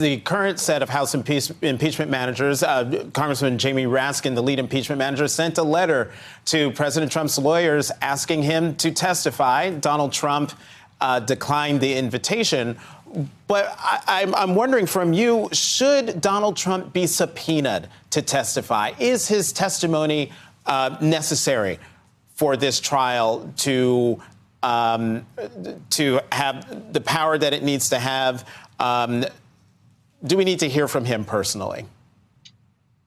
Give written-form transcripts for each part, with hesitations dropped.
The current set of House impeachment managers, Congressman Jamie Raskin, the lead impeachment manager, sent a letter to President Trump's lawyers asking him to testify. Donald Trump declined the invitation. But I'm wondering from you, should Donald Trump be subpoenaed to testify? Is his testimony necessary for this trial to have the power that it needs to have? Do we need to hear from him personally?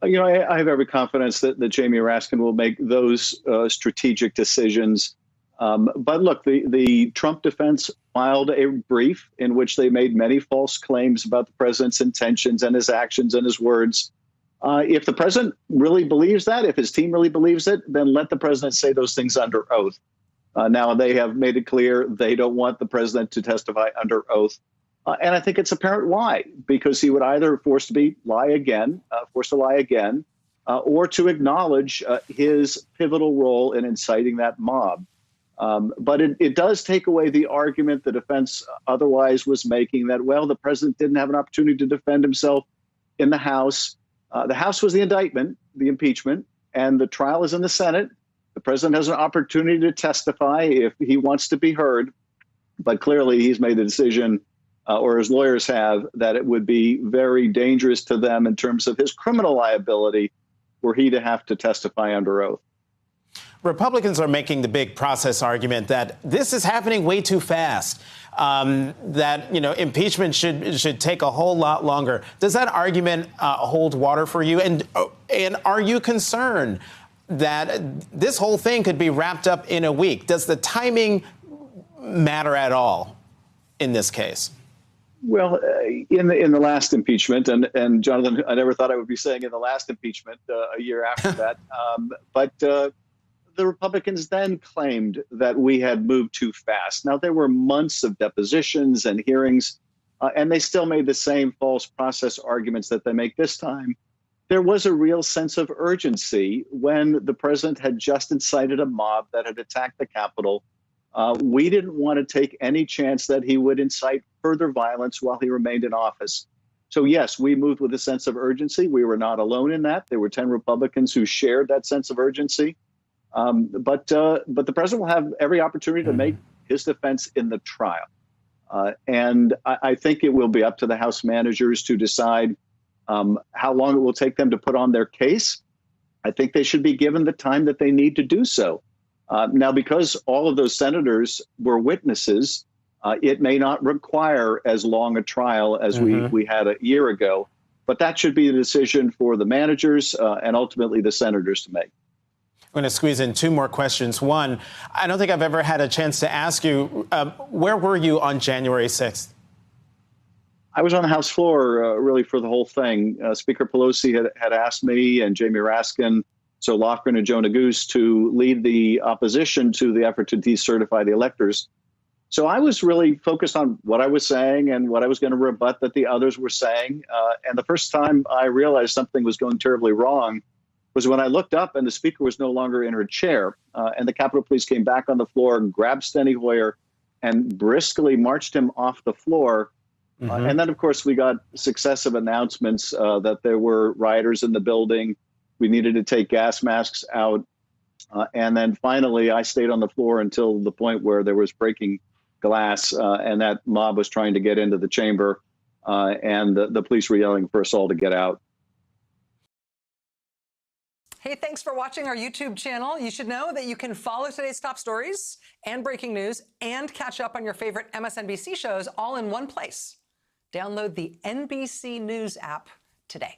You know, I have every confidence that Jamie Raskin will make those strategic decisions. But look, the Trump defense filed a brief in which they made many false claims about the president's intentions and his actions and his words. If the president really believes that, if his team really believes it, then let the president say those things under oath. Now, they have made it clear they don't want the president to testify under oath. And I think it's apparent why, because he would either forced to lie again, or to acknowledge his pivotal role in inciting that mob. But it does take away the argument the defense otherwise was making that, well, the president didn't have an opportunity to defend himself in the House. The House was the indictment, the impeachment, and the trial is in the Senate. The president has an opportunity to testify if he wants to be heard. But clearly he's made the decision, or his lawyers have, that it would be very dangerous to them in terms of his criminal liability were he to have to testify under oath. Republicans are making the big process argument that this is happening way too fast, that, you know, impeachment should take a whole lot longer. Does that argument hold water for you? And are you concerned that this whole thing could be wrapped up in a week? Does the timing matter at all in this case? Well, in the last impeachment, and Jonathan, I never thought I would be saying in the last impeachment a year after that, but the Republicans then claimed that we had moved too fast. Now, there were months of depositions and hearings, and they still made the same false process arguments that they make this time. There was a real sense of urgency when the president had just incited a mob that had attacked the Capitol. We didn't want to take any chance that he would incite further violence while he remained in office. So, yes, we moved with a sense of urgency. We were not alone in that. There were 10 Republicans who shared that sense of urgency. But the president will have every opportunity to make his defense in the trial. And I think it will be up to the House managers to decide how long it will take them to put on their case. I think they should be given the time that they need to do so. Now, because all of those senators were witnesses, it may not require as long a trial as we had a year ago. But that should be the decision for the managers and ultimately the senators to make. I'm going to squeeze in two more questions. One, I don't think I've ever had a chance to ask you, where were you on January 6th? I was on the House floor, really, for the whole thing. Speaker Pelosi had asked me and Jamie Raskin, so Lofgren and Joe Neguse, to lead the opposition to the effort to decertify the electors. So I was really focused on what I was saying and what I was going to rebut that the others were saying. And the first time I realized something was going terribly wrong was when I looked up and the speaker was no longer in her chair. And the Capitol Police came back on the floor and grabbed Steny Hoyer and briskly marched him off the floor. And then, of course, we got successive announcements that there were rioters in the building. We needed to take gas masks out. And then finally, I stayed on the floor until the point where there was breaking glass and that mob was trying to get into the chamber. And the police were yelling for us all to get out. Hey, thanks for watching our YouTube channel. You should know that you can follow today's top stories and breaking news and catch up on your favorite MSNBC shows all in one place. Download the NBC News app today.